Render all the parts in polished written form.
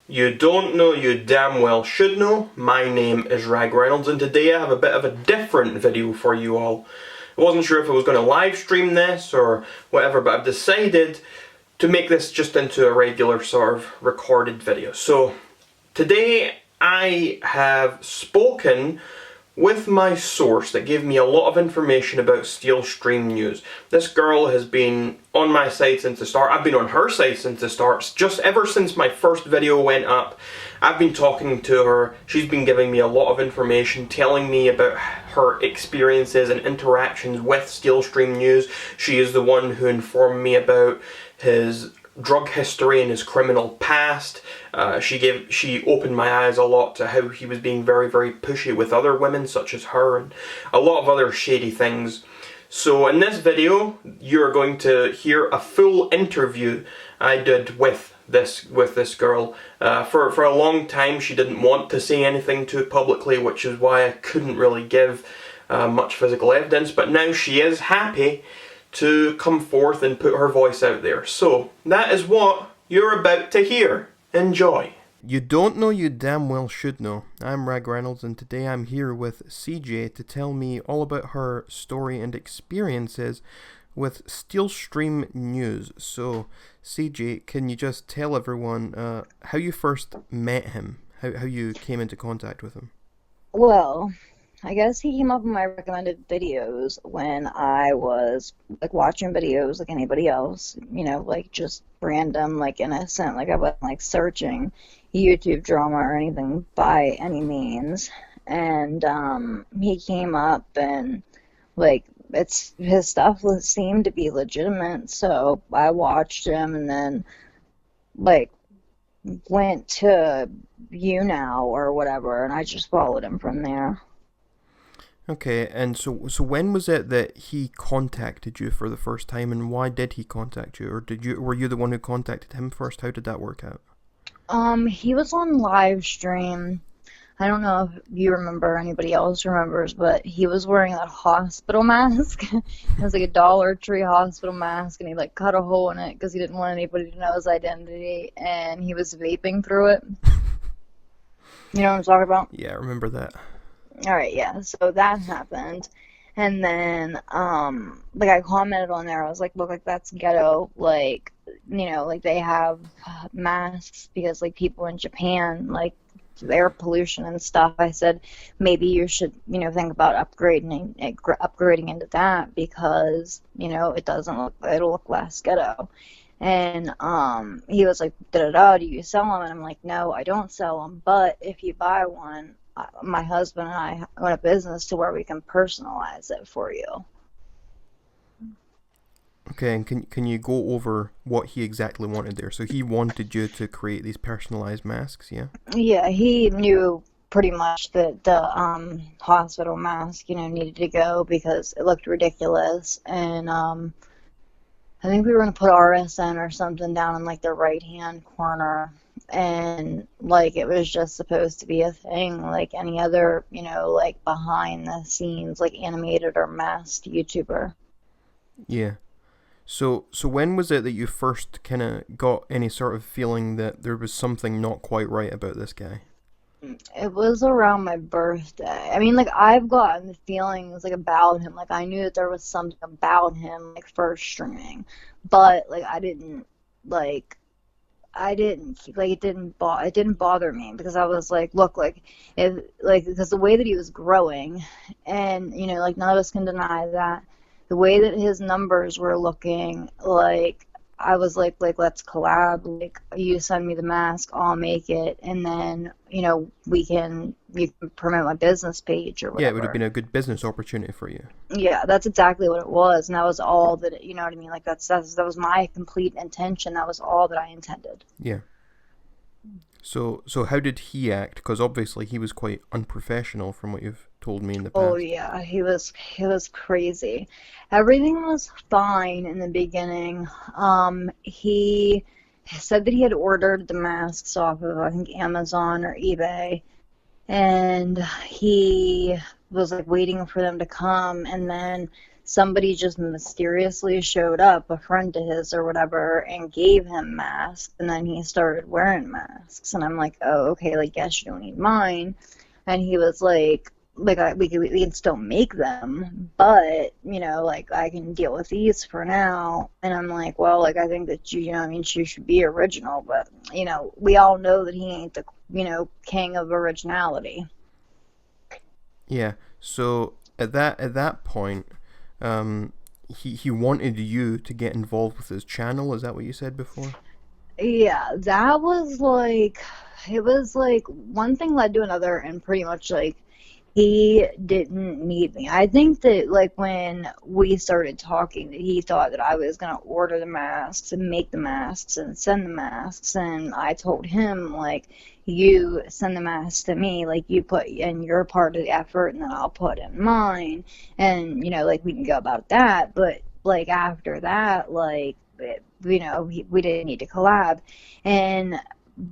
You don't know, you damn well should know. My name is Rag Reynolds, and today I have a bit of a different video for you all. I wasn't sure if I was going to live stream this or whatever, but I've decided to make this just into a regular sort of recorded video. So today I have spoken with my source that gave me a lot of information about Steel Stream News. This girl has been on my site since the start. I've been on her site since the start. Just ever since my first video went up, I've been talking to her. She's been giving me a lot of information, telling me about her experiences and interactions with Steel Stream News. She is the one who informed me about his drug history and his criminal past. She opened my eyes a lot to how he was being very, very pushy with other women such as her and a lot of other shady things. So in this video, you're going to hear a full interview I did with this girl. For a long time, she didn't want to say anything too publicly, which is why I couldn't really give much physical evidence. But now she is happy to come forth and put her voice out there. So that is what you're about to hear. Enjoy. You don't know, you damn well should know. I'm Rag Reynolds, and today I'm here with CJ to tell me all about her story and experiences with Steel Stream News. So CJ, can you just tell everyone how you first met him, how you came into contact with him? Well, I guess he came up in my recommended videos when I was like watching videos like anybody else, like just random, like innocent, like I wasn't like searching YouTube drama or anything by any means. And he came up and like his stuff seemed to be legitimate, so I watched him and then like went to YouNow or whatever, and I just followed him from there. Okay, and so when was it that he contacted you for the first time, and why did he contact you, or were you the one who contacted him first? How did that work out? He was on live stream. I don't know if you remember, anybody else remembers, but he was wearing that hospital mask. It was like a Dollar Tree hospital mask, and he like cut a hole in it because he didn't want anybody to know his identity, and he was vaping through it. You know what I'm talking about? Yeah, I remember that. Alright, yeah, so that happened. And then, like I commented on there, I was like, look, like that's ghetto, like, like they have masks because like people in Japan, like air pollution and stuff. I said, maybe you should, think about upgrading into that because, it'll look less ghetto. And he was like, da-da-da, do you sell them? And I'm like, no, I don't sell them, but if you buy one, my husband and I own a business to where we can personalize it for you. Okay, and can you go over what he exactly wanted there? So he wanted you to create these personalized masks, yeah? Yeah, he knew pretty much that the hospital mask, needed to go because it looked ridiculous. And I think we were going to put RSN or something down in like the right-hand corner. And like it was just supposed to be a thing like any other, like behind the scenes, like animated or masked YouTuber. Yeah. So when was it that you first kind of got any sort of feeling that there was something not quite right about this guy? It was around my birthday. I mean, like I've gotten the feelings like about him. Like I knew that there was something about him like first streaming, but like it didn't bother me because I was like, look, like if like because the way that he was growing, and like none of us can deny that the way that his numbers were looking, like I was like let's collab, like you send me the mask, I'll make it, and then you can promote my business page or whatever. Yeah, it would have been a good business opportunity for you. Yeah, that's exactly what it was, and that was all that you know what I mean. Like that was my complete intention. That was all that I intended. Yeah. So how did he act? Because obviously he was quite unprofessional from what you've told me in the past. Oh yeah, he was crazy. Everything was fine in the beginning. He said that he had ordered the masks off of I think Amazon or eBay, and he was like waiting for them to come, and then somebody just mysteriously showed up, a friend of his or whatever, and gave him masks, and then he started wearing masks. And I'm like, oh, okay, like, guess you don't need mine. And he was like we can still make them, but like I can deal with these for now. And I'm like, well, like I think that you know, I mean, she should be original, but we all know that he ain't the king of originality. Yeah. So at that point, he wanted you to get involved with his channel. Is that what you said before? Yeah, that was like, it was like one thing led to another, and pretty much like he didn't need me. I think that like when we started talking, that he thought that I was gonna order the masks and make the masks and send the masks, and I told him like, you send the masks to me, like you put in your part of the effort, and then I'll put in mine, and like we can go about that. But like after that, like we didn't need to collab. And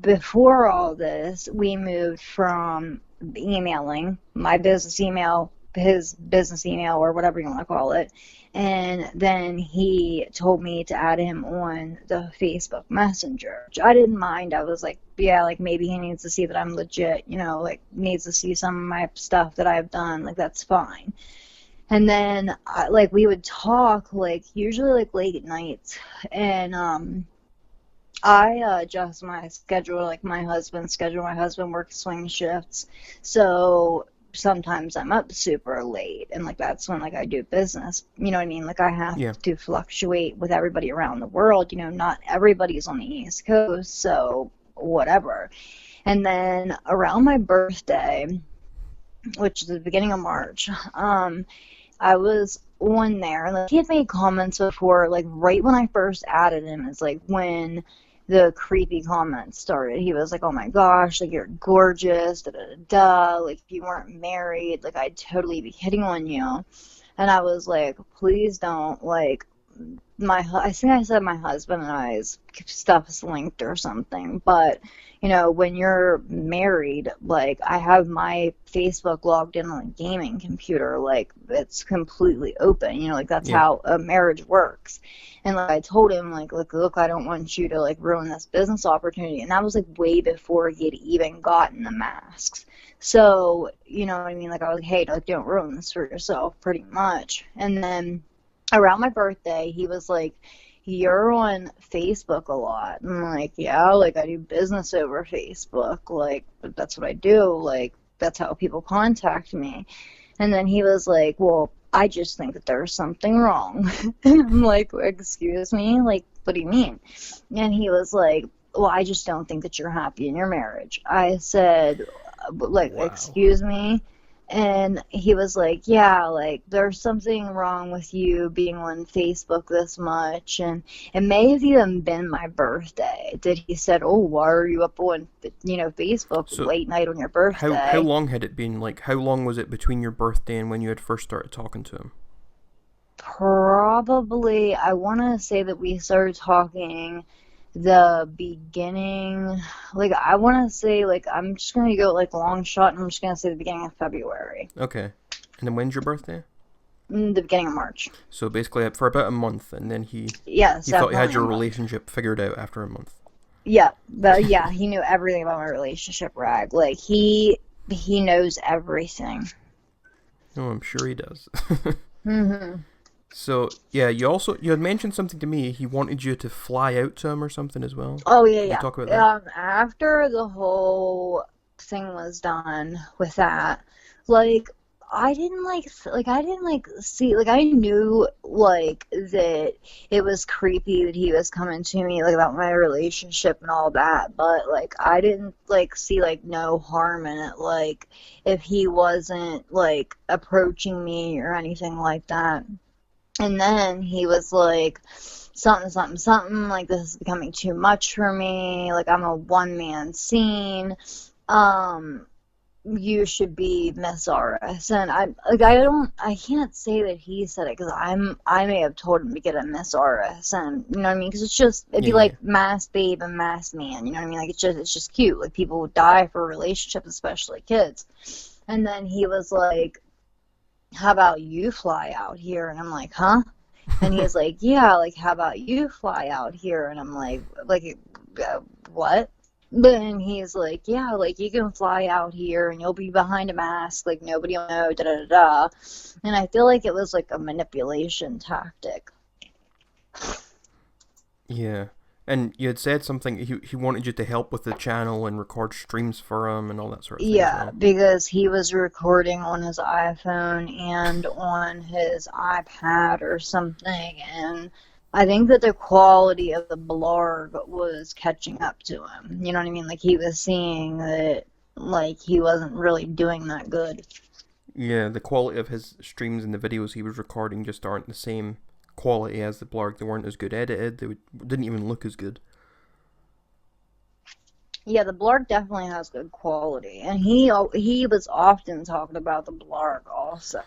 before all this, we moved from emailing my business email, his business email, or whatever you want to call it. And then he told me to add him on the Facebook Messenger, which I didn't mind. I was like, yeah, like maybe he needs to see that I'm legit, like needs to see some of my stuff that I've done. Like that's fine. And then like we would talk like usually like late at nights, and I adjust my schedule like my husband's schedule. My husband works swing shifts, so sometimes I'm up super late, and like that's when like I do business. You know what I mean? Like I have Yeah. to fluctuate with everybody around the world. Not everybody's on the East Coast, so whatever. And then around my birthday, which is the beginning of March, I was on there, and like he had made comments before, like right when I first added him, is like when the creepy comments started. He was like, "Oh my gosh, like you're gorgeous, da da da da. Like if you weren't married, like I'd totally be hitting on you." And I was like, "Please don't." Like I think I said my husband and I's stuff is linked or something, but when you're married, like I have my Facebook logged in on a gaming computer, like it's completely open, like that's Yeah. how a marriage works. And like I told him, like, look, I don't want you to like ruin this business opportunity. And that was like way before he had even gotten the masks. So, you know what I mean? Like I was like, hey, like don't ruin this for yourself, pretty much. And then around my birthday, he was like, "You're on Facebook a lot." And I'm like, "Yeah, like I do business over Facebook. Like, but that's what I do. Like, that's how people contact me." And then he was like, "Well, I just think that there's something wrong." And I'm like, "Excuse me? Like, what do you mean?" And he was like, "Well, I just don't think that you're happy in your marriage." I said, like, Wow. "Excuse me?" And he was like, "Yeah, like there's something wrong with you being on Facebook this much." And it may have even been my birthday that he said, "Oh, why are you up on Facebook So late night on your how birthday?" long had it been? Like how long was it between your birthday and when you had first started talking to him? Probably, I want to say that we started talking the beginning, like I want to say, like I'm just going to go like long shot, and I'm just going to say the beginning of February. Okay. And then when's your birthday? The beginning of March. So basically for about a month, and then he Yes, he thought you had definitely a your month. relationship figured out after a month. Yeah, but yeah, he knew everything about my relationship, Rag. Like he knows everything. Oh, I'm sure he does. Hmm. So yeah, you had mentioned something to me. He wanted you to fly out to him or something as well. Oh yeah, Did you talk about yeah. that? After the whole thing was done with that, like I didn't like see, like I knew like that it was creepy that he was coming to me like about my relationship and all that, but like I didn't like see like no harm in it, like if he wasn't like approaching me or anything like that. And then he was like, something, something, something, like this is becoming too much for me. Like I'm a one man scene. Um, you should be Miss RS. And I can't say that he said it because I may have told him to get a Miss RS. And you know what I mean? Because it's just, it'd Yeah, be yeah. like Mass Babe and Mass Man. You know what I mean? Like it's just cute. Like people would die for relationships, especially kids. And then he was like, how about you fly out here? And I'm like, huh? And he's like, yeah, like, how about you fly out here? And I'm like, what? Then he's like, yeah, like, you can fly out here and you'll be behind a mask, like, nobody will know, da da da da. And I feel like it was like a manipulation tactic. Yeah. And you had said something, he wanted you to help with the channel and record streams for him and all that sort of thing as Yeah, well. because he was recording on his iPhone and on his iPad or something, and I think that the quality of the blog was catching up to him. You know what I mean? Like he was seeing that like he wasn't really doing that good. Yeah, the quality of his streams and the videos he was recording just aren't the same quality as the blog. They weren't as good edited. Didn't even look as good. Yeah, the blurg definitely has good quality, and he was often talking about the blurg also,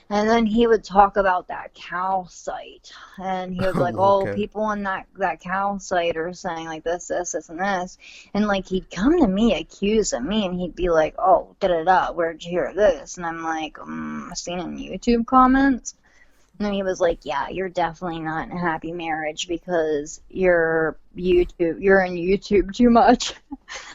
and then he would talk about that cow site, and he would be like, "Oh, Okay. people on that cow site are saying like this, and this," and like he'd come to me accusing me, and he'd be like, "Oh, da da da, where'd you hear this?" And I'm like, "I seen in YouTube comments." And he was like, "Yeah, you're definitely not in a happy marriage because you're in YouTube too much."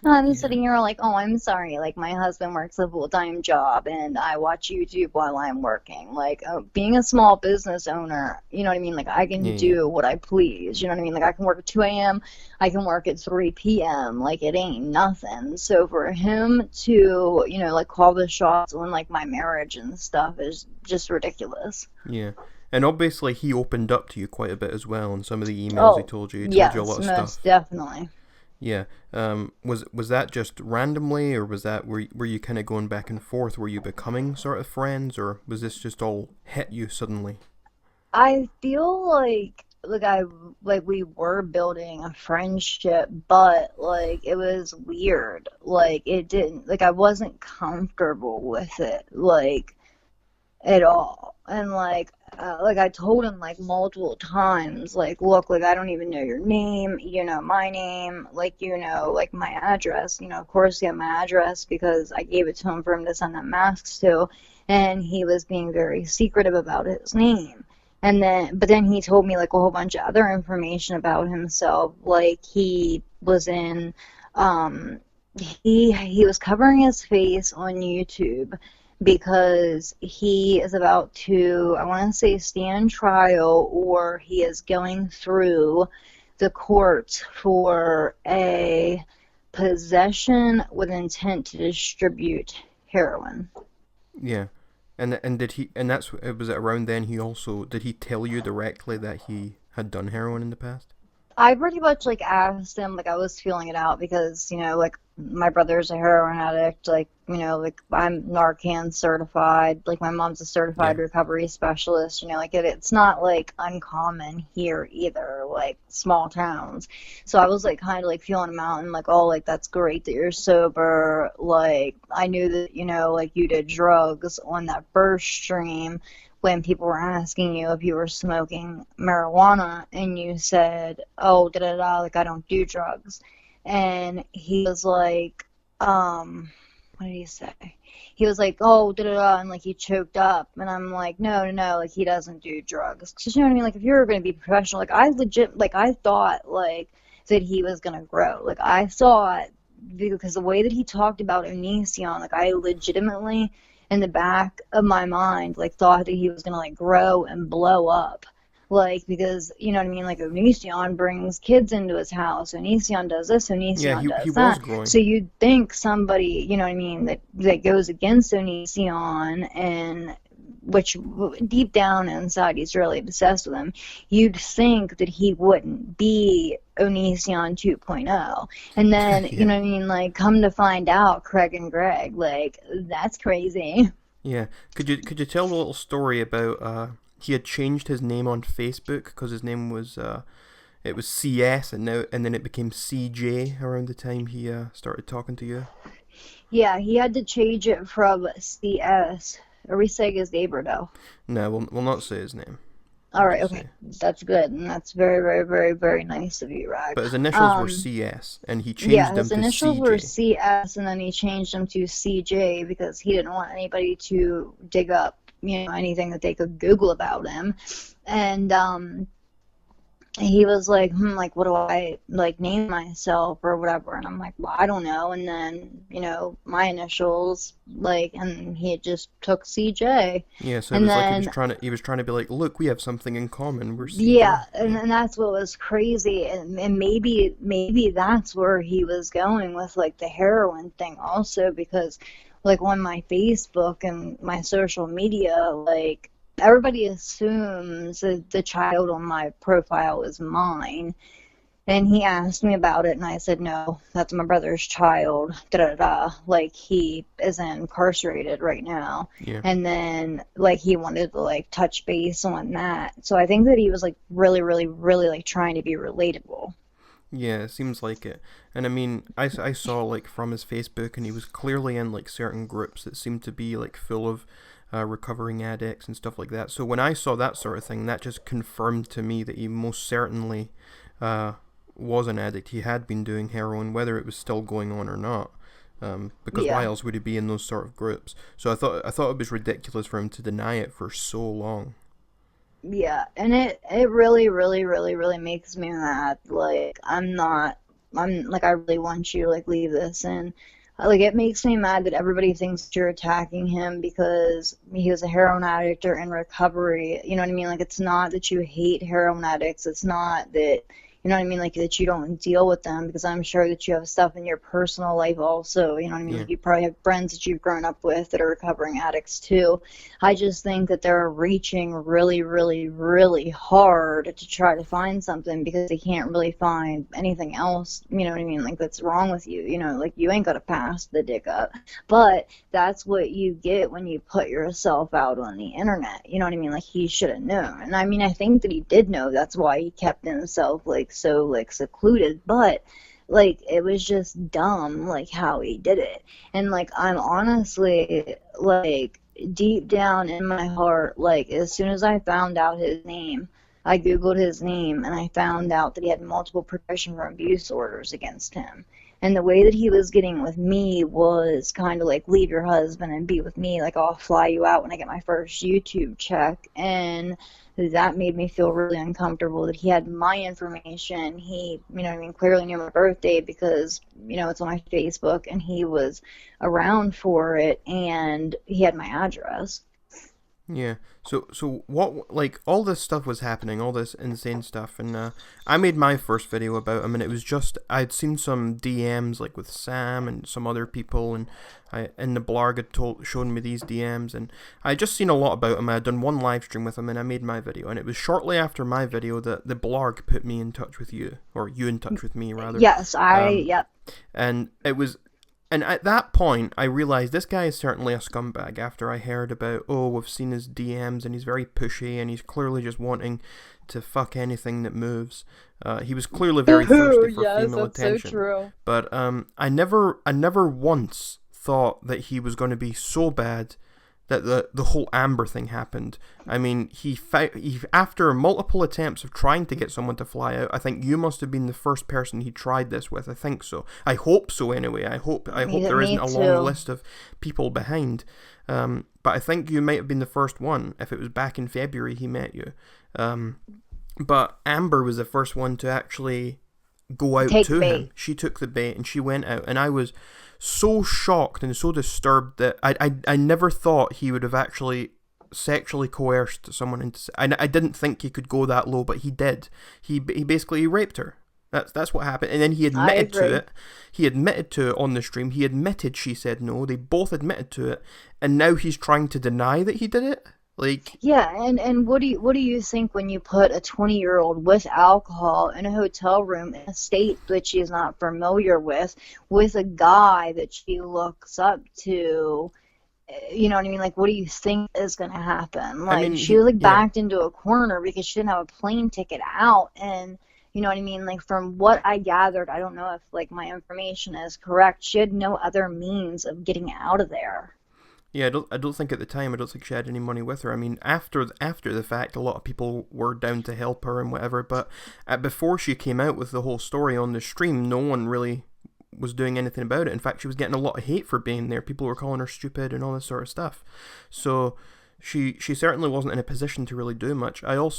And I'm Yeah. sitting here like, "Oh, I'm sorry. Like my husband works a full-time job and I watch YouTube while I'm working. Like being a small business owner, you know what I mean? Like I can Yeah, yeah. do what I please. You know what I mean? Like I can work at 2 a.m. I can work at 3 p.m. Like it ain't nothing. So for him to, like call the shots on like my marriage and stuff is just ridiculous." Yeah. And obviously he opened up to you quite a bit as well in some of the emails he Oh, told you. He told you a yes, lot of most stuff. definitely. Yeah. Was that just randomly, or was that were you kind of going back and forth? Were you becoming sort of friends, or was this just all hit you suddenly? I feel like we were building a friendship, but like it was weird. Like it didn't like I wasn't comfortable with it like at all. And like I told him like multiple times like look, like I don't even know your name, my name, like like my address. Of course he had my address because I gave it to him for him to send them masks to, and he was being very secretive about his name. But then he told me like a whole bunch of other information about himself. Like he was in, um, he was covering his face on YouTube because he is about to, I want to say, stand trial, or he is going through the courts for a possession with intent to distribute heroin. Yeah. And did he? And that's was it around then he also did he tell you directly that he had done heroin in the past? I pretty much like asked him, like I was feeling it out because, like my brother's a heroin addict, like, like I'm Narcan certified, like my mom's a Yeah. certified recovery specialist, like it's not like uncommon here either, like small towns. So I was like kind of like feeling him out and like, oh, like that's great that you're sober. Like I knew that, like you did drugs on that first stream when people were asking you if you were smoking marijuana and you said, "Oh, da da da, like I don't do drugs." And he was like, what did he say? He was like, "Oh, da da da," and like he choked up. And I'm like, "No, no, no, like he doesn't do drugs." 'Cause you know what I mean? Like if you were going to be professional, like I legit, like I thought like that he was going to grow. Like I thought because the way that he talked about Onision, like I legitimately in the back of my mind like thought that he was gonna like grow and blow up. Like because you know what I mean, like Onision brings kids into his house, Onision does this, Yeah, Onision he does was that. growing. So you'd think somebody, you know what I mean, that goes against Onision and which deep down inside he's really obsessed with him, you'd think that he wouldn't be Onision 2.0. And then, you Yeah. know what I mean, like come to find out, Craig and Greg, like that's crazy. Yeah. Could you tell a little story about he had changed his name on Facebook because his name was it was CS and then it became CJ around the time he started talking to you. Yeah, he had to change it from CS. Are we saying his neighbor now? No, we'll not say his name. All We'll right, just okay. say. That's good. And that's very, very, very, very nice of you, Rag. But his initials were Um, CS, and he yeah, changed them his to initials were CJ. CS and then he changed them to CJ because he didn't want anybody to dig up, anything that they could Google about him. And he was like, like, what do I like name myself or whatever? And I'm like, well, I don't know. And then, my initials, like, and he just took CJ. Yeah, so it And was like then, he was trying to be like, look, we have something in common. We're yeah, CJ. and, Yeah. and that's what was crazy. And maybe that's where he was going with like the heroin thing also, because like on my Facebook and my social media, like everybody assumes that the child on my profile is mine. And he asked me about it, and I said, no, that's my brother's child. Da da da. Like, he is incarcerated right now. Yeah. And then, like, he wanted to, like, touch base on that. So I think that he was, like, really, really, really, like, trying to be relatable. Yeah, it seems like it. And I mean, I saw like from his Facebook, and he was clearly in like certain groups that seemed to be like full of recovering addicts and stuff like that. So when I saw that sort of thing, that just confirmed to me that he most certainly uh, was an addict. He had been doing heroin, whether it was still going on or not. Because why Yeah. else would he be in those sort of groups? So I thought it was ridiculous for him to deny it for so long. Yeah, and it really, really, really, really makes me mad. Like, I'm like, I really want you to like leave this, and like it makes me mad that everybody thinks you're attacking him because he was a heroin addict or in recovery. You know what I mean? Like, it's not that you hate heroin addicts. It's not that, you know what I mean, like that you don't deal with them, because I'm sure that you have stuff in your personal life also. You know what I mean? Yeah. Like, you probably have friends that you've grown up with that are recovering addicts too. I just think that they're reaching really, really, really hard to try to find something because they can't really find anything else, you know what I mean, like that's wrong with you. Like, you ain't got to pass the dick up. But that's what you get when you put yourself out on the internet. You know what I mean? Like, he should have known. And I mean, I think that he did know. That's why he kept himself like so like secluded. But like, it was just dumb, like how he did it. And like, I'm honestly like, deep down in my heart, like as soon as I found out his name, I Googled his name and I found out that he had multiple protection from abuse orders against him. And the way that he was getting with me was kind of like, leave your husband and be with me. Like, I'll fly you out when I get my first YouTube check. And that made me feel really uncomfortable that he had my information. He, you know what I mean, clearly knew my birthday because, it's on my Facebook, and he was around for it, and he had my address. Yeah. So what, like, all this stuff was happening, all this insane stuff, and I made my first video about him, and it was just, I'd seen some DMs, like, with Sam and some other people, and the blog had shown me these DMs, and I had just seen a lot about him. I had done one live stream with him, and I made my video, and it was shortly after my video that the blog put me in touch with you, or you in touch with me, rather. Yes, Um, yep. and it was, and at that point, I realized this guy is certainly a scumbag after I heard about, oh, we've seen his DMs and he's very pushy and he's clearly just wanting to fuck anything that moves. He was clearly very thirsty for Yes, female that's so attention. true. But I never once thought that he was going to be so bad that the whole Amber thing happened. I mean, he after multiple attempts of trying to get someone to fly out, I think you must have been the first person he tried this with. I think so. I hope so. Anyway, I hope there isn't a long list of people behind. But I think you might have been the first one if it was back in February he met you. But Amber was the first one to actually go out Take to bait. him. She took the bait and she went out, and I was so shocked and so disturbed that I never thought he would have actually sexually coerced someone into. I didn't think he could go that low, but he did. He basically raped her. That's what happened, and then he I admitted to agree. it. He admitted to it on the stream. He admitted she said no. They both admitted to it, and now he's trying to deny that he did it. Like, Yeah, and what do you think when you put a 20-year-old with alcohol in a hotel room in a state that she's not familiar with a guy that she looks up to? You know what I mean? Like, what do you think is going to happen? I Like, mean, she was like yeah. backed into a corner because she didn't have a plane ticket out, and you know what I mean? Like, from what I gathered, I don't know if like my information is correct, she had no other means of getting out of there. Yeah, I don't think at the time, I don't think she had any money with her. I mean, after the fact, a lot of people were down to help her and whatever, but before she came out with the whole story on the stream, no one really was doing anything about it. In fact, she was getting a lot of hate for being there. People were calling her stupid and all this sort of stuff. So She certainly wasn't in a position to really do much. I don't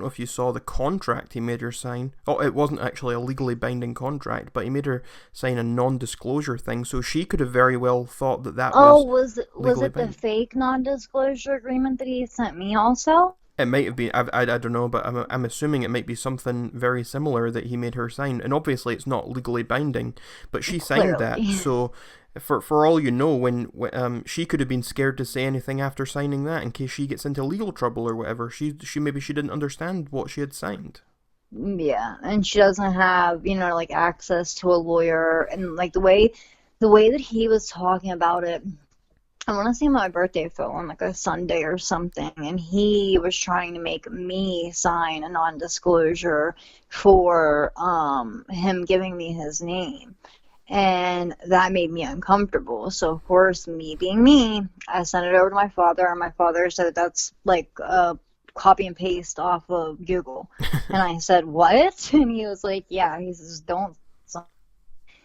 know if you saw the contract he made her sign. Oh, it wasn't actually a legally binding contract, but he made her sign a non-disclosure thing, so she could have very well thought that Oh, was was legally it the binding. fake non-disclosure agreement that he sent me also? It might have been, I don't know, but I'm assuming it might be something very similar that he made her sign, and obviously it's not legally binding, but she signed that, Clearly. so for all you know, when she could have been scared to say anything after signing that in case she gets into legal trouble or whatever. She didn't understand what she had signed. Yeah, and she doesn't have, like access to a lawyer, and like the way that he was talking about it. I want to say my birthday fell on like a Sunday or something, and he was trying to make me sign a non-disclosure for him giving me his name. And that made me uncomfortable. So, of course, me being me, I sent it over to my father, and my father said that's like copy and paste off of Google. And I said, what? And he was like, yeah. He says, don't.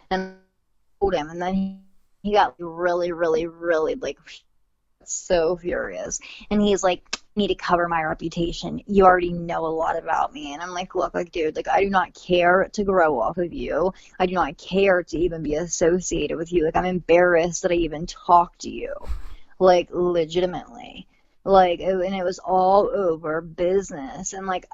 And I told him, and then he got really, really, really like so furious. And he's like, need to cover my reputation. You already know a lot about me. And I'm like, look, like, dude, like, I do not care to grow off of you. I do not care to even be associated with you. Like, I'm embarrassed that I even talked to you. Like, legitimately. Like, and it was all over business. And, like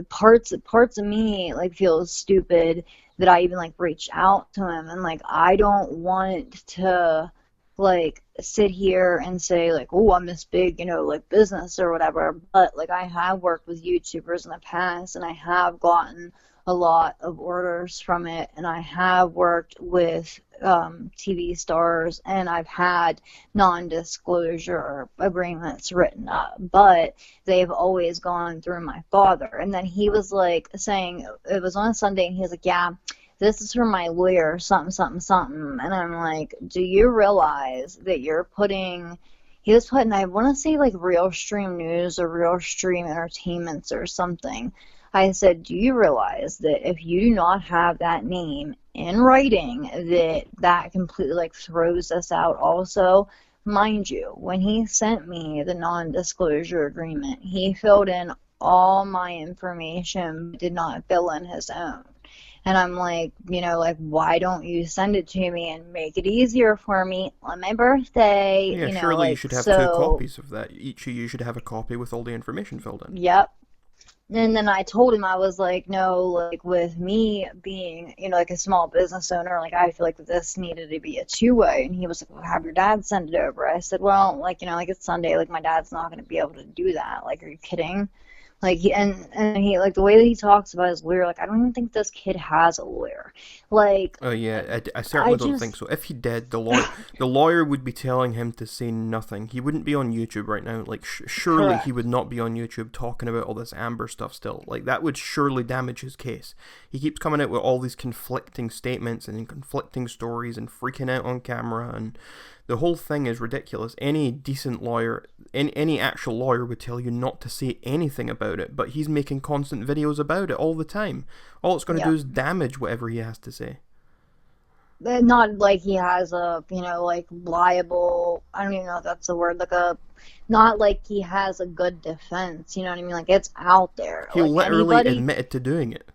parts of me, like, feel stupid that I even, like, reached out to him. And, like, I don't want to like sit here and say like, oh, I'm this big, like business or whatever. But like I have worked with YouTubers in the past, and I have gotten a lot of orders from it, and I have worked with TV stars, and I've had non-disclosure agreements written up, but they've always gone through my father. And then he was like saying, it was on a Sunday, and he was like, yeah, this is from my lawyer, something, something, something. And I'm like, do you realize that you're putting, he was putting, I want to say like Real Stream News or Real Stream Entertainments or something. I said, do you realize that if you do not have that name in writing, that completely like throws us out also? Mind you, when he sent me the non-disclosure agreement, he filled in all my information, but did not fill in his own. And I'm like, like, why don't you send it to me and make it easier for me on my birthday? Yeah, surely you Like, should have two so, copies of that. Each of you should have a copy with all the information filled in. yep. And then I told him, I was like, no, like with me being, like a small business owner, like I feel like this needed to be a two-way. And he was like, well, have your dad send it over. I said, well, like, like it's Sunday, like my dad's not going to be able to do that. Like, are you kidding? Like, and he, like, the way that he talks about his lawyer, like, I don't even think this kid has a lawyer. Like, Oh yeah, I I certainly don't think just, so. If he did, the lawyer would be telling him to say nothing. He wouldn't be on YouTube right now. Like, surely he would correct. not be on YouTube talking about all this Amber stuff still. Like, that would surely damage his case. He keeps coming out with all these conflicting statements and conflicting stories and freaking out on camera, and the whole thing is ridiculous. Any decent lawyer, any actual lawyer would tell you not to say anything about it, but he's making constant videos about it all the time. All it's going to Yeah. do is damage whatever he has to say. Not like he has a, like liable, I don't even know if that's the word, like not like he has a good defense, you know what I mean? Like it's out there. He Like literally admitted to doing it.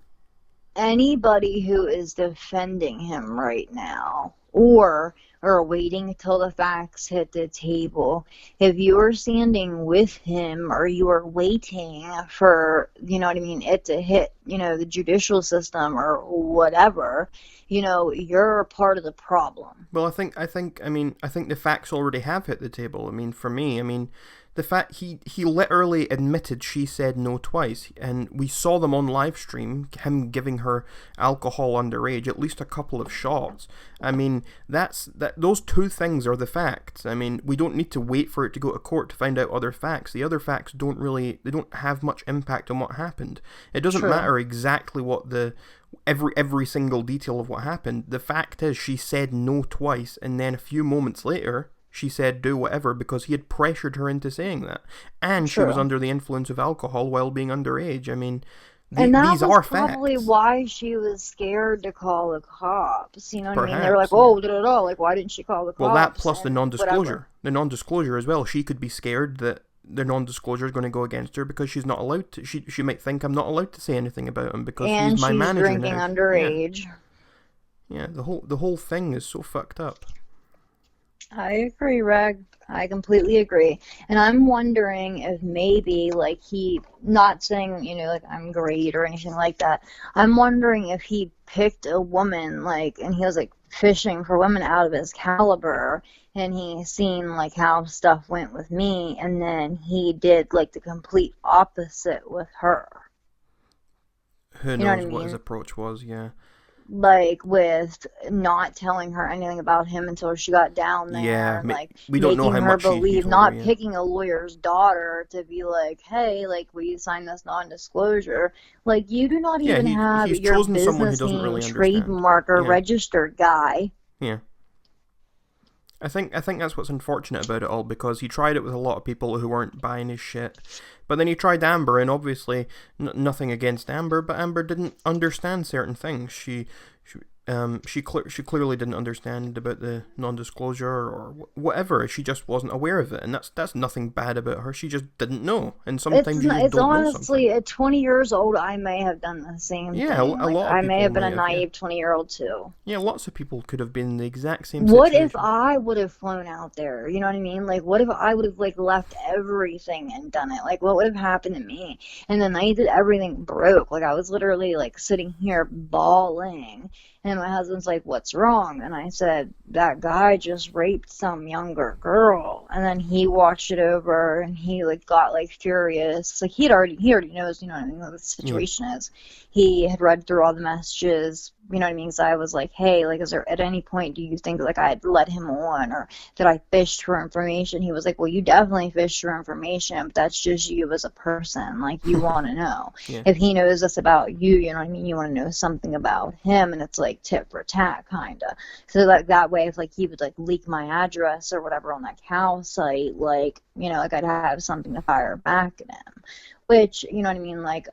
anybody who is defending him right now, or waiting until the facts hit the table, if you are standing with him or you are waiting for, what I mean, it to hit, the judicial system or whatever, you're a part of the problem. Well, I think the facts already have hit the table. I mean, for me, the fact he literally admitted she said no twice, and we saw them on live stream, him giving her alcohol underage, at least a couple of shots. I mean, those two things are the facts. I mean, we don't need to wait for it to go to court to find out other facts. The other facts they don't have much impact on what happened. It doesn't True. matter exactly what every single detail of what happened. The fact is she said no twice, and then a few moments later she said do whatever because he had pressured her into saying that. And she was True. under the influence of alcohol while being underage. I mean, And that These was are probably facts. why she was scared to call the cops. You know what I mean? They were like, Perhaps, yeah. oh, da da da, like, why didn't she call the Well, that cops? plus the And whatever. non-disclosure. The non-disclosure as well. She could be scared that the non-disclosure is going to go against her because she's not allowed to. She might think I'm not allowed to say anything about him because he's And my she's manager drinking now. Yeah, underage. yeah. The whole thing is so fucked up. I agree, Reg. I completely agree. And I'm wondering if maybe, like, he, not saying, like, I'm great or anything like that. I'm wondering if he picked a woman, like, and he was, like, fishing for women out of his caliber, and he seen, like, how stuff went with me, and then he did, like, the complete opposite with her. Who You know what I knows what his mean? approach was? Yeah, Like with not telling her anything about him until she got down there yeah. and like We don't know making how her much he believe, told her. not Yeah, picking a lawyer's daughter to be like, hey, like, will you sign this non-disclosure? Like, you do not yeah. even He have he's your chosen someone who business doesn't name really understand. trademark or Yeah, registered, guy. yeah. I think that's what's unfortunate about it all because he tried it with a lot of people who weren't buying his shit, but then he tried Amber, and obviously nothing against Amber, but Amber didn't understand certain things. She clearly didn't understand about the non-disclosure or whatever. She just wasn't aware of it, and that's nothing bad about her. She just didn't know, and sometimes you just It's don't know something. honestly, at 20 years old, I may have done the same Yeah, thing. a Like, lot of I may people have been a might have. Yeah, naive 20-year-old too. yeah. Lots of people could have been in the exact same What if situation. I would have flown out there? You know what I mean? Like, what if I would have, like, left everything and done it? Like, what would have happened to me? And the night that everything broke, like, I was literally, like, sitting here bawling. And my husband's like, what's wrong? And I said, that guy just raped some younger girl. And then he watched it over and he, like, got, like, furious. Like, he already knows, you know what I mean, what the Yeah, situation is. He had read through all the messages, you know what I mean? So I was like, hey, like, is there at any point do you think like I had led him on or that I fished for information? He was like, well, you definitely fished for information, but that's just you as a person. Like, you want to know. yeah, If he knows this about you, you know what I mean? You want to know something about him, and it's like tit for tat, kind of. So like that way, if like he would like leak my address or whatever on that cow site, like, like I'd have something to fire back at him. Which, you know what I mean, like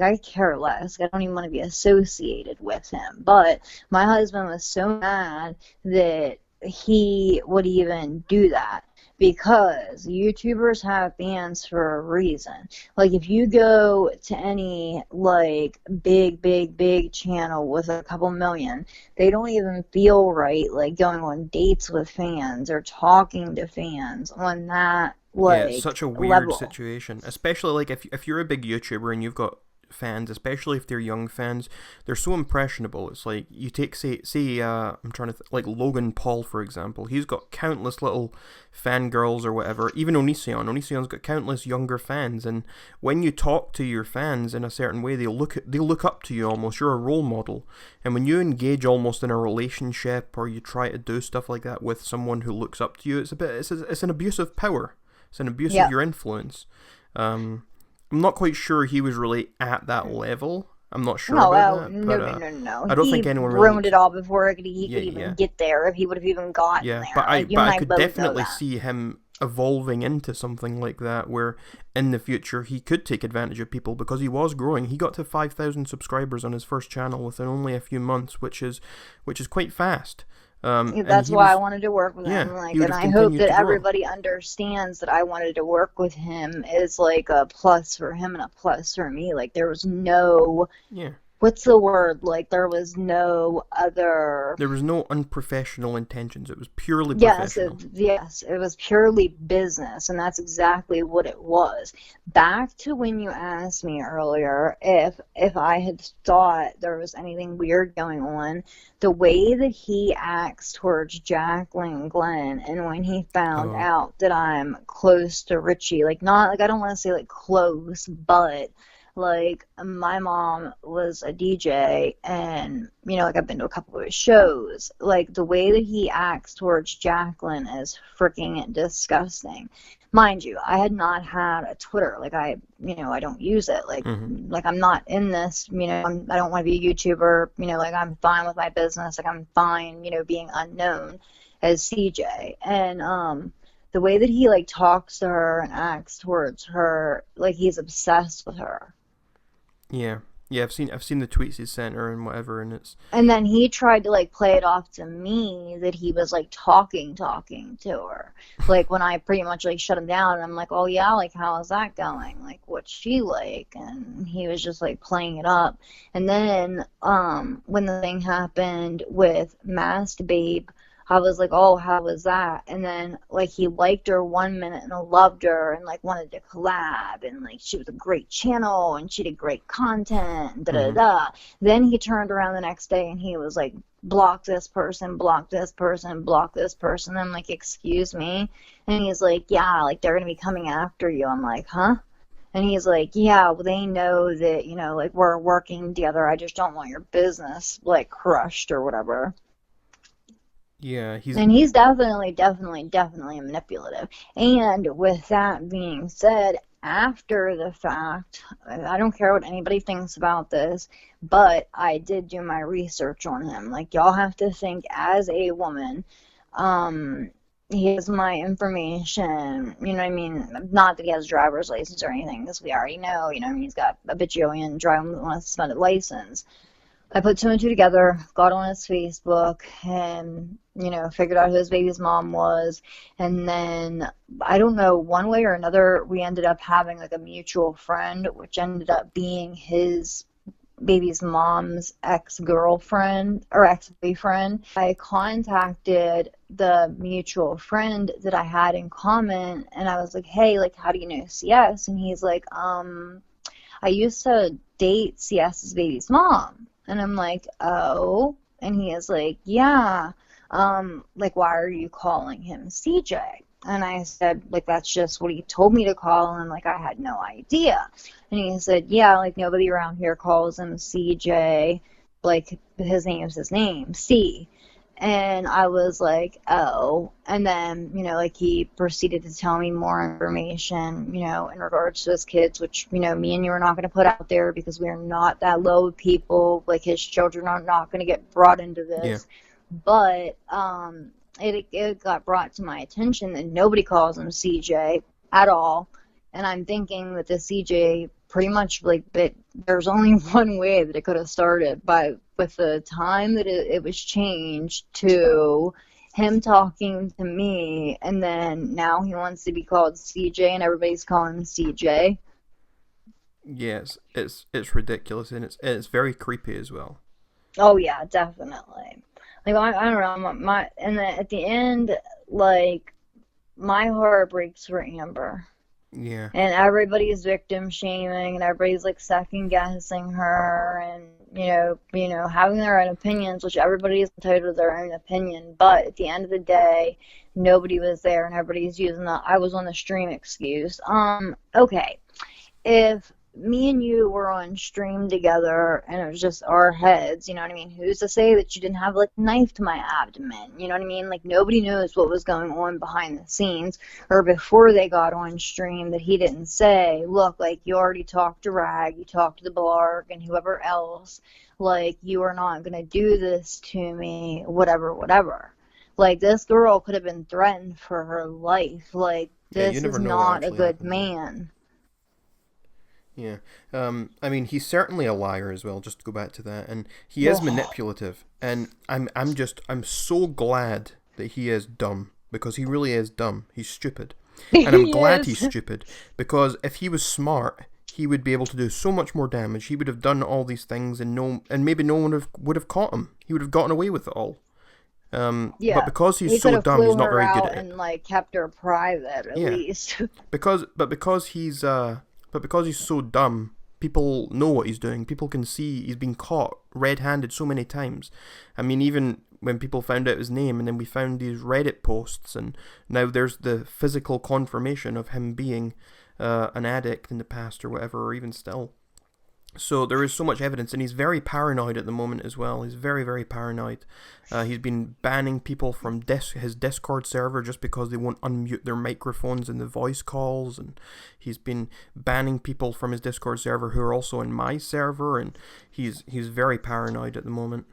I care less. Like, I don't even want to be associated with him. But my husband was so mad that he would even do that because YouTubers have bans for a reason. Like, if you go to any like big channel with a couple million, they don't even feel right like going on dates with fans or talking to fans on that yeah. It's like such a weird level. situation, especially like if you're a big YouTuber and you've got fans, especially if they're young fans, they're so impressionable. It's like you take say I'm trying to like Logan Paul for example. He's got countless little fangirls or whatever. Even Onision's got countless younger fans, and when you talk to your fans in a certain way, they'll look up to you almost. You're a role model, and when you engage almost in a relationship or you try to do stuff like that with someone who looks up to you, it's an abuse of power. It's an abuse of Yep. your influence. Um, I'm not quite sure he was really at that level. I'm not sure No, about oh, that, no, but no, no, no. I don't He think anyone really ruined looks. it all before he Yeah, could even yeah, get there, if he would have even gotten yeah. there. Like, you But and I I could both know definitely that. see him evolving into something like that, where in the future he could take advantage of people because he was growing. He got to 5,000 subscribers on his first channel within only a few months, which is quite fast. And That's he why I was, wanted to work with yeah, him. he Like, would and have I hope continued that to grow. everybody understands that I wanted to work with him is like a plus for him and a plus for me. Like, there was no, Yeah. what's the word? Like, there was no other. There was no unprofessional intentions. It was purely professional. Yes, it was purely business, and that's exactly what it was. Back to when you asked me earlier if I had thought there was anything weird going on, the way that he acts towards Jacqueline Glenn, and when he found Oh, out that I'm close to Richie, like, not like, I don't want to say like close, but like, my mom was a DJ, and like, I've been to a couple of his shows. Like, the way that he acts towards Jacqueline is freaking disgusting. Mind you, I had not had a Twitter. Like, I don't use it. mm-hmm. Like, I'm not in this. I don't want to be a YouTuber. Like, I'm fine with my business. Like, I'm fine. Being unknown as CJ, and the way that he like talks to her and acts towards her, like he's obsessed with her. Yeah. Yeah, I've seen the tweets he sent her and whatever, and it's And then he tried to like play it off to me that he was like talking to her. Like when I pretty much like shut him down and I'm like, "Oh yeah, like how is that going? Like what's she like?" And he was just like playing it up. And then when the thing happened with Masked Babe, I was like, "Oh, how was that?" And then like he liked her 1 minute and loved her and like wanted to collab and like she was a great channel and she did great content and da da mhm. da. Then he turned around the next day and he was like, block this person, block this person, block this person. I'm like, excuse me? And he's like, yeah, like they're going to be coming after you. I'm like, huh? And he's like, yeah, well, they know that, you know, like we're working together. I just don't want your business like crushed or whatever. Yeah, he's And he's definitely manipulative. And with that being said, after the fact, I don't care what anybody thinks about this, but I did do my research on him. Like, y'all have to think as a woman, um, he has my information, you know what I mean? Not that he has a driver's license or anything, because we already know, you know, he's got a bajillion driving on a suspended license. I put two and two together, got on his Facebook, and, you know, figured out who his baby's mom was. And then, I don't know, one way or another, we ended up having like a mutual friend, which ended up being his baby's mom's ex-girlfriend or ex-boyfriend. I contacted the mutual friend that I had in common, and I was like, hey, like, how do you know CS? And he's like, I used to date CS's baby's mom. And I'm like, oh. And he is like, yeah. Like, why are you calling him CJ? And I said, like, that's just what he told me to call him. Like, I had no idea. And he said, yeah, like, nobody around here calls him CJ. Like, his name's his name, C. And I was like, oh. And then, you know, like he proceeded to tell me more information, you know, in regards to his kids, which, you know, me and you are not going to put out there because we are not that low of people. Like his children are not going to get brought into yeah. this. But it got brought to my attention that nobody calls him CJ at all. And I'm thinking that the CJ pretty much like that there's only one way that it could have started by with the time that it was changed to him talking to me, and then now he wants to be called CJ and everybody's calling him CJ. Yes, it's ridiculous, and it's very creepy as well. Oh yeah, definitely. Like I don't know, and then at the end, like my heart breaks for Amber. Yeah, And everybody's victim shaming and everybody's like second guessing her and having their own opinions, which everybody is entitled to their own opinion, but at the end of the day nobody was there and everybody's using the I was on the stream excuse. Okay, if me and you were on stream together and it was just our heads, you know what I mean? Who's to say that you didn't have like a knife to my abdomen? You know what I mean? Like nobody knows what was going on behind the scenes or before they got on stream that he didn't say, look, like you already talked to Rag, you talked to the Blarg and whoever else, like you are not gonna do this to me, whatever, whatever. Like this girl could have been threatened for her life. Like yeah. You this never is know what not a actually good happened. Yeah, man. yeah. I mean, he's certainly a liar as well. Just to go back to that, and he is Ugh. manipulative, and I'm so glad that he is dumb because he really is dumb. He's stupid, and I'm He glad he's is. stupid because if he was smart, he would be able to do so much more damage. He would have done all these things, and maybe no one would have caught him. He would have gotten away with it all. But Yeah. because he's He could so have dumb, flew he's not her very good out at it. and like kept her private at Yeah, least. because he's so dumb, people know what he's doing. People can see he's been caught red-handed so many times. I mean, even when people found out his name, and then we found these Reddit posts, and now there's the physical confirmation of him being an addict in the past or whatever, or even still. So there is so much evidence, and he's very paranoid at the moment as well. He's very, very paranoid. He's been banning people from his Discord server just because they won't unmute their microphones in the voice calls, and he's been banning people from his Discord server who are also in my server, and he's very paranoid at the moment.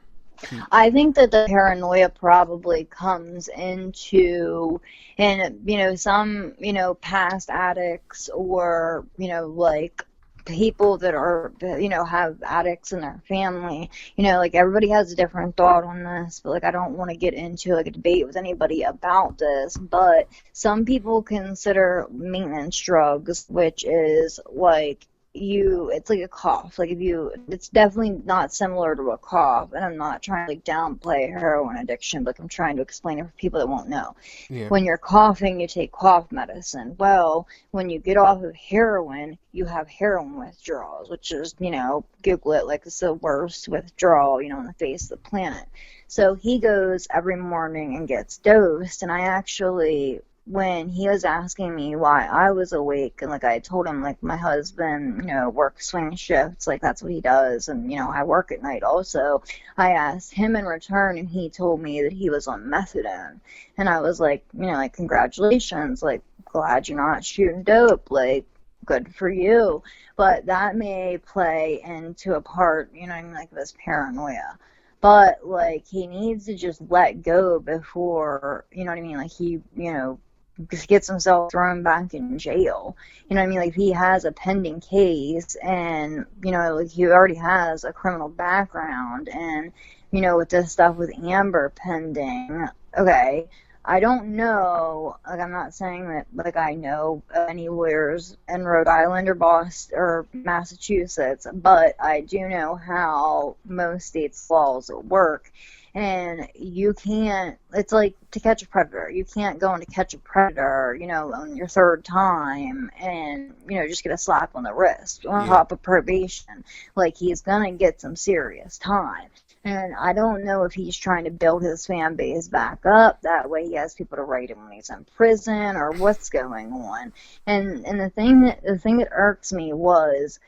He, I think that the paranoia probably comes into, and some, past addicts or, like people that are, you know, have addicts in their family, you know, like everybody has a different thought on this, but like I don't want to get into like a debate with anybody about this, but some people consider maintenance drugs, which is like it's like a cough. Like if you, it's definitely not similar to a cough, and I'm not trying to like downplay heroin addiction, but I'm trying to explain it for people that won't know. Yeah. When you're coughing, you take cough medicine. Well, when you get off of heroin, you have heroin withdrawals, which is, you know, Google it, like it's the worst withdrawal, you know, on the face of the planet. So he goes every morning and gets dosed, and I actually, when he was asking me why I was awake, and like I told him, like my husband, you know, works swing shifts, like that's what he does, and you know I work at night also. I asked him in return, and he told me that he was on methadone, and I was like, you know, like congratulations, like glad you're not shooting dope, like good for you. But that may play into a part, you know what I mean, like this paranoia. But like he needs to just let go before, you know what I mean, like he, you know, just gets himself thrown back in jail. You know what I mean? Like he has a pending case, and you know, like he already has a criminal background, and you know, with this stuff with Amber pending, okay, I don't know, like I'm not saying that like I know any lawyers in Rhode Island or Boston or Massachusetts, but I do know how most states' laws work. And you can't, it's like to catch a predator. You can't go in to catch a predator, you know, on your third time and, you know, just get a slap on the wrist on top of probation. Like, he's going to get some serious time. And I don't know if he's trying to build his fan base back up. That way he has people to write him when he's in prison, or what's going on. And the thing that irks me was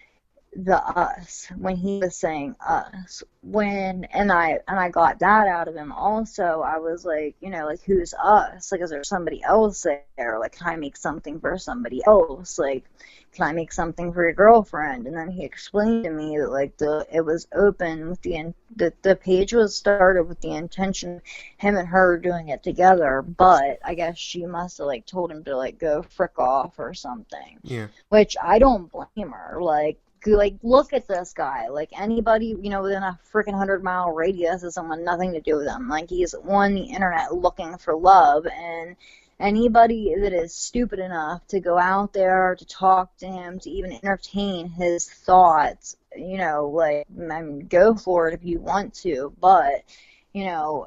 the us, when he was saying us, and I got that out of him also. I was like, you know, like who's us? Like, is there somebody else there? Like, can I make something for somebody else? Like, can I make something for your girlfriend? And then he explained to me that like it was open with the page was started with the intention of him and her doing it together, but I guess she must have like told him to like go frick off or something. Yeah. Which I don't blame her. Like, look at this guy. Like, anybody, you know, within a freaking 100-mile radius of someone, nothing to do with him. Like, he's on the internet looking for love, and anybody that is stupid enough to go out there to talk to him, to even entertain his thoughts, you know, like, I mean, go for it if you want to, but, you know,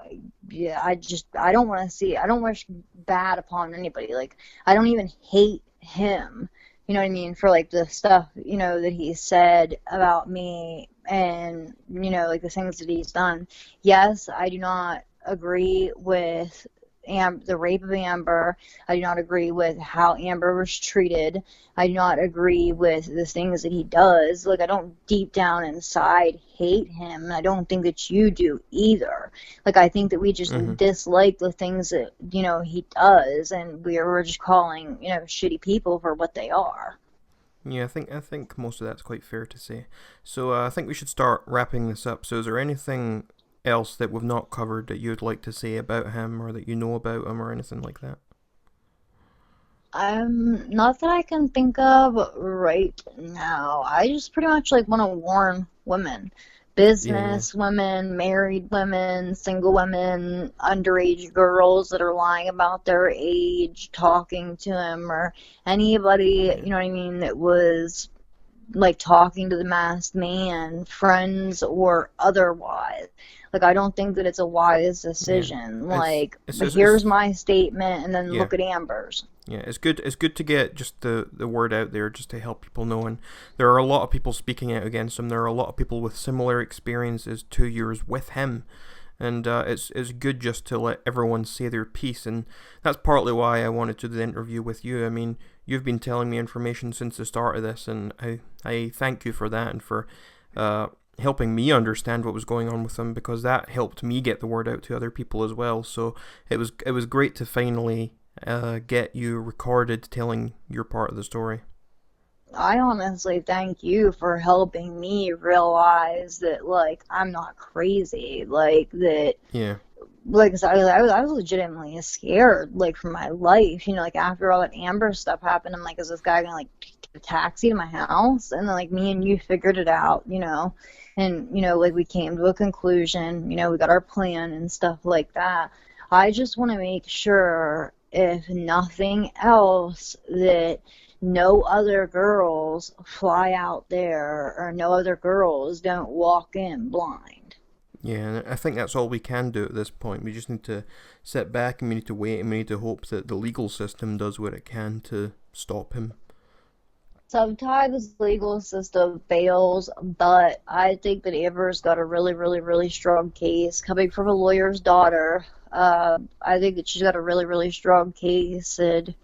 yeah, I don't want to see, I don't wish bad upon anybody. Like, I don't even hate him. You know what I mean? For like the stuff, you know, that he said about me, and, you know, like the things that he's done. Yes, I do not agree with the rape of Amber. I do not agree with how Amber was treated. I do not agree with the things that he does. Like, I don't deep down inside hate him, and I don't think that you do either. Like, I think that we just dislike the things that, you know, he does, and we're just calling, you know, shitty people for what they are. Yeah, I think most of that's quite fair to say. So I think we should start wrapping this up. So is there anything else that we've not covered that you'd like to say about him, or that you know about him, or anything like that? Not that I can think of right now. I just pretty much like want to warn women. Business women, married women, single women, underage girls that are lying about their age, talking to him, or anybody, you know what I mean, that was like talking to the masked man, friends or otherwise. Like, I don't think that it's a wise decision. Like, here's my statement, and then look at Amber's. Yeah, it's good to get just the word out there, just to help people know. And there are a lot of people speaking out against him. There are a lot of people with similar experiences to yours with him. And it's good just to let everyone say their piece. And that's partly why I wanted to do the interview with you. I mean, you've been telling me information since the start of this, and I thank you for that, and for helping me understand what was going on with him, because that helped me get the word out to other people as well. So it was great to finally get you recorded telling your part of the story. I honestly thank you for helping me realize that, like, I'm not crazy. Like, that. Yeah. Like, I was legitimately scared, like, for my life. You know, like, after all that Amber stuff happened, I'm like, is this guy gonna, like, a taxi to my house, and then like me and you figured it out, you know, and you know, like we came to a conclusion, you know, we got our plan and stuff like that. I just want to make sure, if nothing else, that no other girls fly out there, or no other girls don't walk in blind. Yeah, and I think that's all we can do at this point. We just need to sit back and we need to wait and we need to hope that the legal system does what it can to stop him. Sometimes the legal system fails, but I think that Amber's got a really, really, really strong case coming from a lawyer's daughter. I think that she's got a really, really strong case, and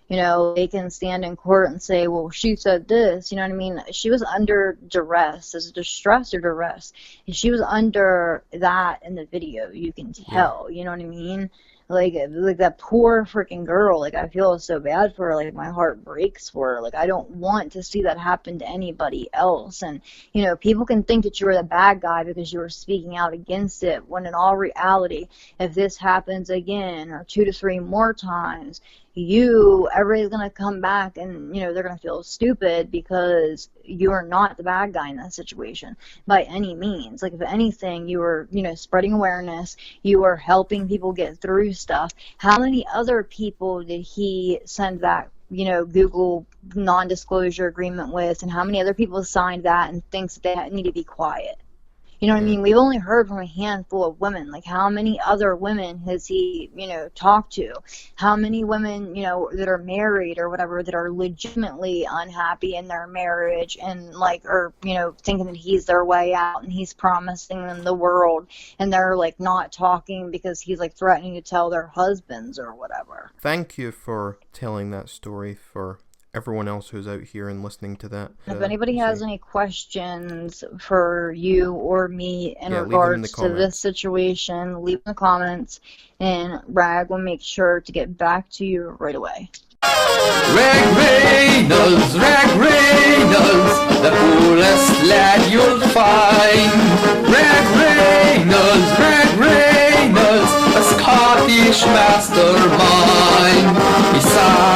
you know, they can stand in court and say, well, she said this, you know what I mean? She was under duress. Is it distress or duress? And she was under that in the video, you can tell, you know what I mean? Like that poor freaking girl, like, I feel so bad for her, like, my heart breaks for her. Like, I don't want to see that happen to anybody else. And, you know, people can think that you were the bad guy because you were speaking out against it, when in all reality, if this happens again, or 2 to 3 more times, everybody's going to come back and, you know, they're going to feel stupid because you are not the bad guy in that situation by any means. Like, if anything, you were, you know, spreading awareness, you were helping people get through stuff. How many other people did he send that, you know, Google non-disclosure agreement with, and how many other people signed that and thinks that they need to be quiet? You know what I mean? We've only heard from a handful of women. Like, how many other women has he, you know, talked to? How many women, you know, that are married or whatever, that are legitimately unhappy in their marriage and, like, are, you know, thinking that he's their way out and he's promising them the world, and they're, like, not talking because he's, like, threatening to tell their husbands or whatever. Thank you for telling that story for everyone else who's out here and listening to that. If anybody has any questions for you or me in regards to this situation, leave in the comments, and Rag will make sure to get back to you right away. Rag Reynolds, the coolest lad you'll find. Rag Reynolds, a Scottish mastermind.